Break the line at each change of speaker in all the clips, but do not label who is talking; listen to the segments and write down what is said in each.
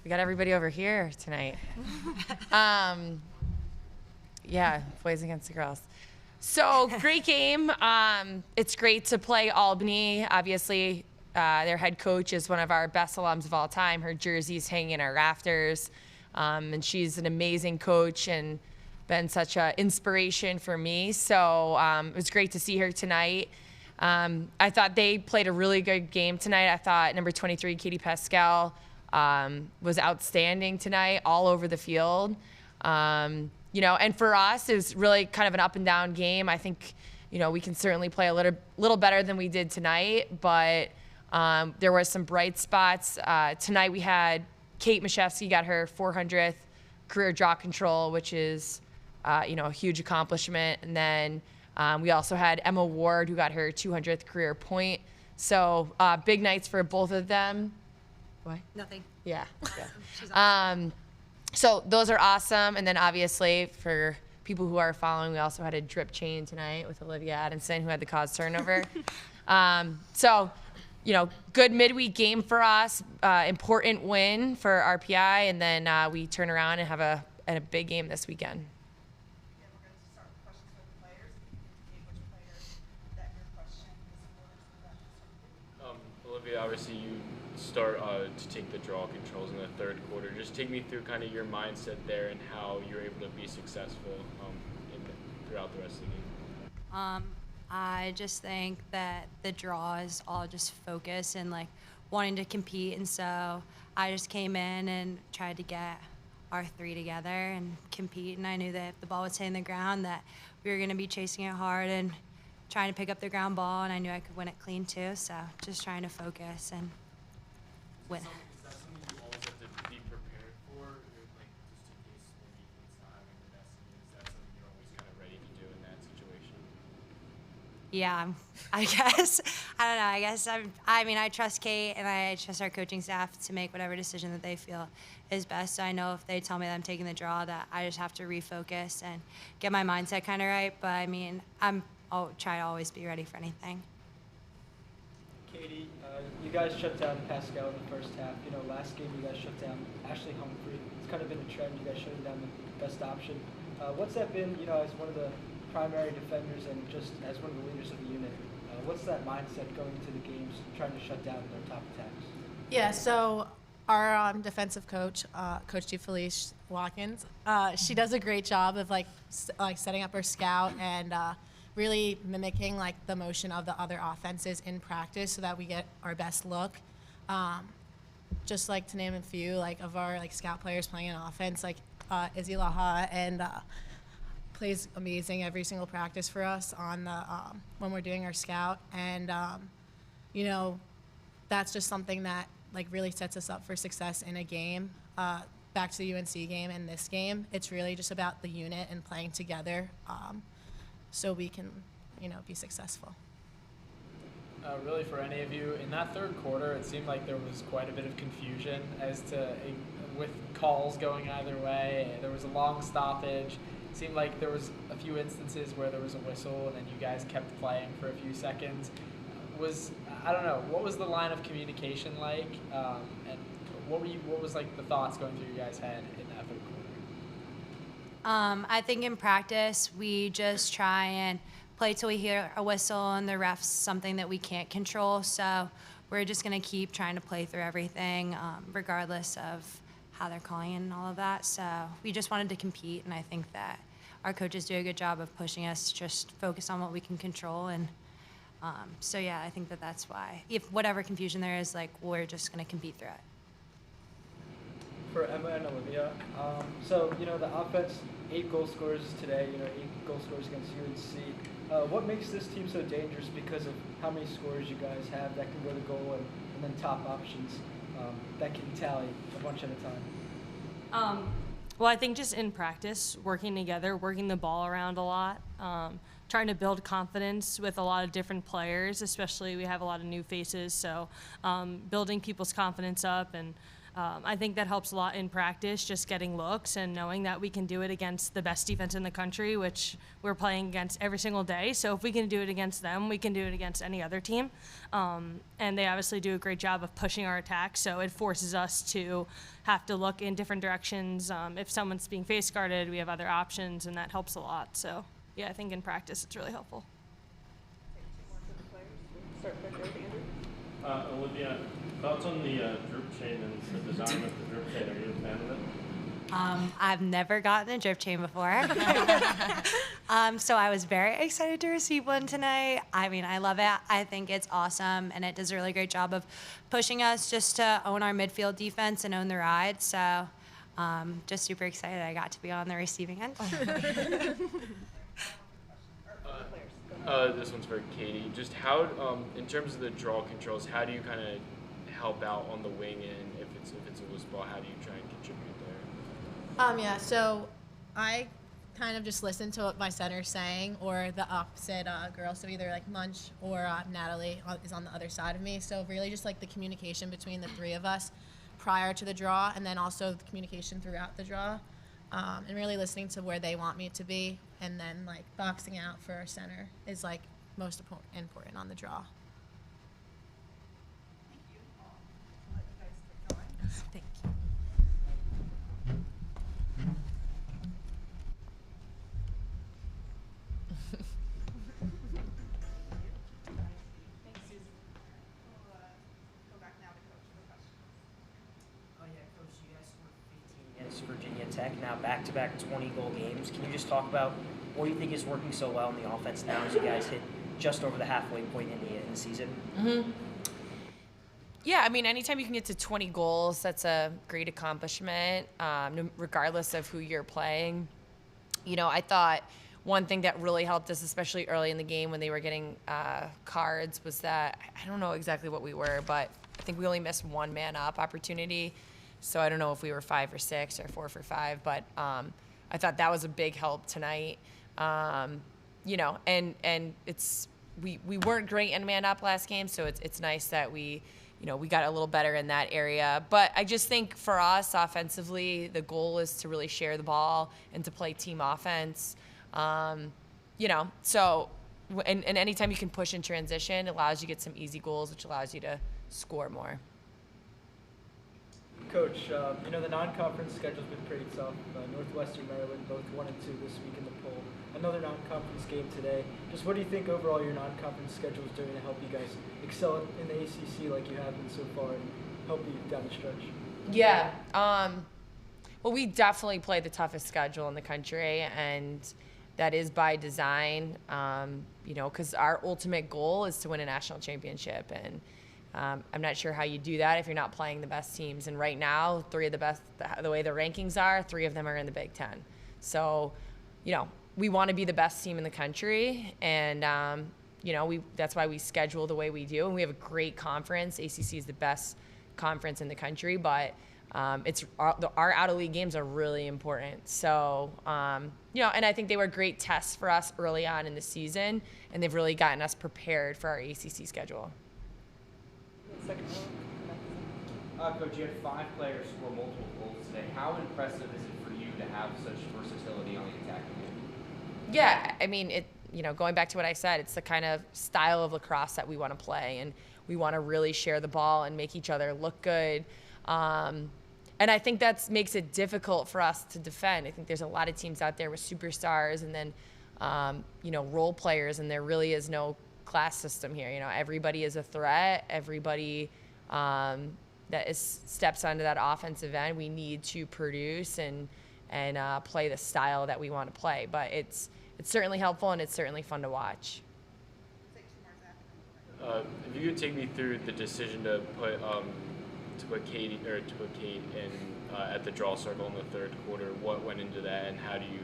We got everybody over here tonight. Yeah, boys against the girls. So great game. It's great to play Albany. Obviously, their head coach is one of our best alums of all time. Her jersey's hanging in our rafters. And she's an amazing coach and been such an inspiration for me. So it was great to see her tonight. I thought they played a really good game tonight. I thought number 23, Katie Pascal, was outstanding tonight all over the field. And for us, it was really kind of an up and down game. I think, we can certainly play a little better than we did tonight, but there were some bright spots. Tonight we had Kate Mashevsky got her 400th career draw control, which is, a huge accomplishment. And then we also had Emma Ward, who got her 200th career point. So big nights for both of them. What?
Nothing.
Yeah.
She's awesome.
So those are awesome. And then obviously for people who are following, we also had a drip chain tonight with Olivia Adamson, who had the cause turnover. Good midweek game for us, important win for RPI, and then we turn around and have a big game this weekend.
Yeah, we're going to start with questions for the players. Which players that your question is for.
Olivia, obviously you start to take the draw controls in the third quarter. Just take me through kind of your mindset there and how you're able to be successful throughout the rest of the game.
I just think that the draw is all just focus and wanting to compete, and so I just came in and tried to get our three together and compete, and I knew that if the ball was hitting the ground that we were going to be chasing it hard and trying to pick up the ground ball, and I knew I could win it clean too, so just trying to focus and win.
Is that something you always have to be prepared for, just in case the defense not having the best team? Is that something you're always kind of ready to do in that situation?
Yeah, I guess. I don't know. I trust Kate and I trust our coaching staff to make whatever decision that they feel is best. So I know if they tell me that I'm taking the draw, that I just have to refocus and get my mindset kind of right. But I'll try to always be ready for anything.
Katie, you guys shut down Pascal in the first half. Last game you guys shut down Ashley Humphrey. It's kind of been a trend. You guys shutting down the best option. What's that been? As one of the primary defenders and just as one of the leaders of the unit. What's that mindset going into the games, trying to shut down their top attacks?
Yeah, so our defensive coach, Coach Felice Watkins, she does a great job of setting up her scout and really mimicking the motion of the other offenses in practice so that we get our best look. Just to name a few of our scout players playing in offense, Izzy Laha and plays amazing every single practice for us on the when we're doing our scout, and that's just something that really sets us up for success in a game. Back to the UNC game and this game, it's really just about the unit and playing together, so we can be successful.
Really, for any of you, in that third quarter, it seemed like there was quite a bit of confusion as to with calls going either way. There was a long stoppage. It seemed like there was a few instances where there was a whistle and then you guys kept playing for a few seconds. I don't know, what was the line of communication like, and what was the thoughts going through your guys' head in that third quarter?
I think in practice we just try and play till we hear a whistle, and the ref's something that we can't control, so we're just going to keep trying to play through everything regardless of how they're calling it and all of that. So we just wanted to compete, and I think that our coaches do a good job of pushing us to just focus on what we can control. And I think that's why, if whatever confusion there is, we're just going to compete through it.
For Emma and Olivia, the offense, 8 goal scorers today, 8 goal scorers against UNC. What makes this team so dangerous because of how many scorers you guys have that can go to goal and then top options that can tally a bunch at a time?
Well, I think just in practice, working together, working the ball around a lot, trying to build confidence with a lot of different players, especially we have a lot of new faces, so building people's confidence up and I think that helps a lot in practice, just getting looks and knowing that we can do it against the best defense in the country, which we're playing against every single day. So if we can do it against them, we can do it against any other team. And they obviously do a great job of pushing our attack, so it forces us to have to look in different directions. If someone's being face guarded, we have other options, and that helps a lot. So yeah, I think in practice it's really helpful.
Take two more for the players. Start back there with Andrew.
Olivia, thoughts on the drip chain and the design of the drip chain? Are you a fan of it?
I've never gotten a drip chain before. So I was very excited to receive one tonight. I mean, I love it. I think it's awesome, and it does a really great job of pushing us just to own our midfield defense and own the ride. So just super excited I got to be on the receiving end.
This one's for Katie. Just how, in terms of the draw controls, how do you kind of help out on the wing end if it's a loose ball? How do you try and contribute there?
Yeah, so I kind of just listen to what my center's saying, or the opposite girl. So either like Munch or Natalie is on the other side of me. So really just like the communication between the three of us prior to the draw, and then also the communication throughout the draw, and really listening to where they want me to be, and then like boxing out for our center is like most important on the draw.
Thank you. I'll let you guys get going.
Thank you.
Thanks, Susan. We'll go back now to Coach for questions.
Oh yeah, Coach, you guys scored 15 against Virginia Tech, now back-to-back 20-goal games. Can you just talk about what you think is working so well in the offense now as you guys hit just over the halfway point in the season?
Mm-hmm. Yeah, I mean, anytime you can get to 20 goals, that's a great accomplishment, regardless of who you're playing. You know, I thought one thing that really helped us, especially early in the game when they were getting cards, was that, I don't know exactly what we were, but I think we only missed one man-up opportunity. So I don't know if we were 5 for 6 or 4 for 5, but I thought that was a big help tonight. You know, and it's we weren't great in man-up last game, so it's nice that we got a little better in that area. But I just think for us, offensively, the goal is to really share the ball and to play team offense. You know, so and anytime you can push in transition, it allows you to get some easy goals, which allows you to score more.
Coach, the non-conference schedule's been pretty tough. Northwestern, Maryland, both 1 and 2 this week in the poll. Another non-conference game today. Just what do you think overall your non-conference schedule is doing to help you guys excel in the ACC like you have been so far and help you down the stretch?
Yeah. Well, we definitely play the toughest schedule in the country, and that is by design, because our ultimate goal is to win a national championship. And I'm not sure how you do that if you're not playing the best teams. And right now, 3 of the best, the way the rankings are, 3 of them are in the Big Ten. So, we want to be the best team in the country, and that's why we schedule the way we do. And we have a great conference. ACC is the best conference in the country, but it's our out-of-league games are really important. So, and I think they were great tests for us early on in the season, and they've really gotten us prepared for our ACC schedule.
Second row.
Coach, you had 5 players score multiple goals today. How impressive is it for you to have such versatility on the attacking end?
Yeah, I mean, going back to what I said, it's the kind of style of lacrosse that we want to play, and we want to really share the ball and make each other look good. And I think that makes it difficult for us to defend. I think there's a lot of teams out there with superstars and then, role players, and there really is no class system here. Everybody is a threat. Everybody steps onto that offensive end. We need to produce and play the style that we want to play. But it's certainly helpful, and it's certainly fun to watch.
Take 2 more, Zach.
If you could take me through the decision to put Kate in at the draw circle in the 3rd quarter, what went into that, and how do you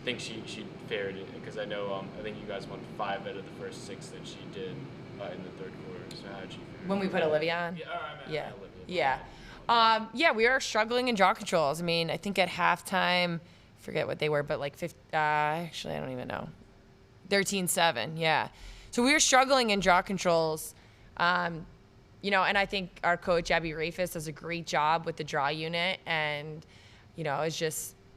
think she fared it? Because I know I think you guys won 5 out of the first 6 that she did in the 3rd quarter. So how did she fare?
When we put Olivia on?
Yeah.
Yeah, we are struggling in draw controls. I mean, I think at halftime, forget what they were, but like actually, I don't even know. 13-7, yeah. So we were struggling in draw controls. And I think our coach, Abby Rafis, does a great job with the draw unit. And,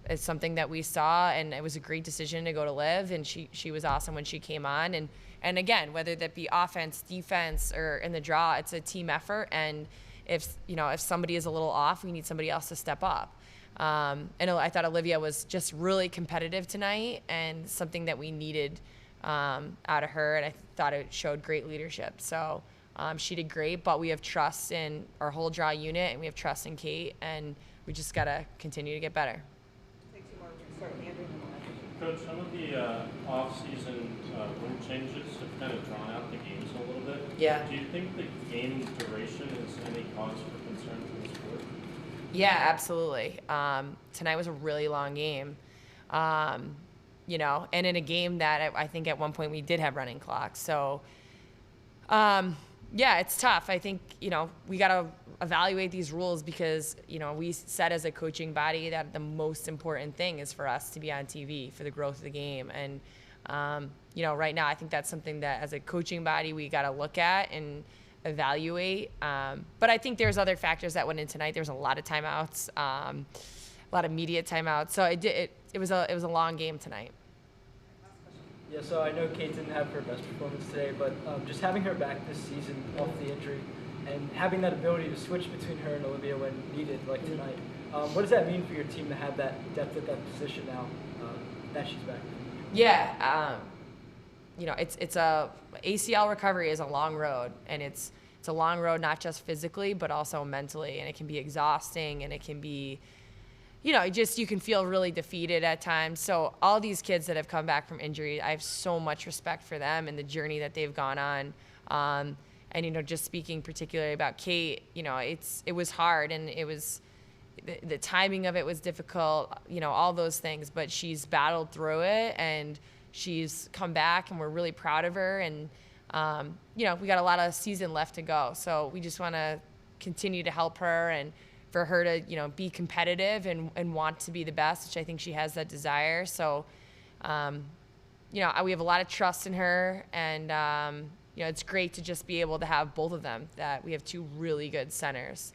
it's something that we saw, and it was a great decision to go to Liv, and she was awesome when she came on. And again, whether that be offense, defense, or in the draw, it's a team effort. And if somebody is a little off, we need somebody else to step up. And I thought Olivia was just really competitive tonight, and something that we needed out of her. And I thought it showed great leadership. So she did great, but we have trust in our whole draw unit, and we have trust in Kate, and we just got to continue to get better.
Take two more. We're gonna start with Andrew and then we'll end.
Coach, some of the off-season rule changes have kind of drawn out the games a little bit.
Yeah.
Do you think the game duration is any cause for concern for the sport?
Yeah, absolutely. Tonight was a really long game, and in a game that I think at one point we did have running clocks. So, yeah, it's tough. I think, we got to evaluate these rules because, we said as a coaching body that the most important thing is for us to be on TV for the growth of the game. And, right now I think that's something that as a coaching body we got to look at and evaluate. But I think there's other factors that went in tonight. There's a lot of timeouts, a lot of media timeouts. So it was a long game tonight.
Yeah, so I know Kate didn't have her best performance today, but just having her back this season off the injury and having that ability to switch between her and Olivia when needed, like tonight, what does that mean for your team to have that depth at that position now that she's back?
Yeah, it's a ACL recovery is a long road, and it's a long road not just physically but also mentally, and it can be exhausting, and it can be, you can feel really defeated at times. So all these kids that have come back from injury, I have so much respect for them and the journey that they've gone on. And just speaking particularly about Kate, it was hard, and it was the timing of it was difficult, all those things, but she's battled through it, and she's come back, and we're really proud of her. And we got a lot of season left to go, so we just want to continue to help her, and for her to be competitive and want to be the best, which I think she has that desire. So we have a lot of trust in her, and it's great to just be able to have both of them, that we have two really good centers.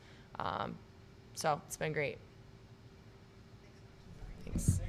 So it's been great. Thanks.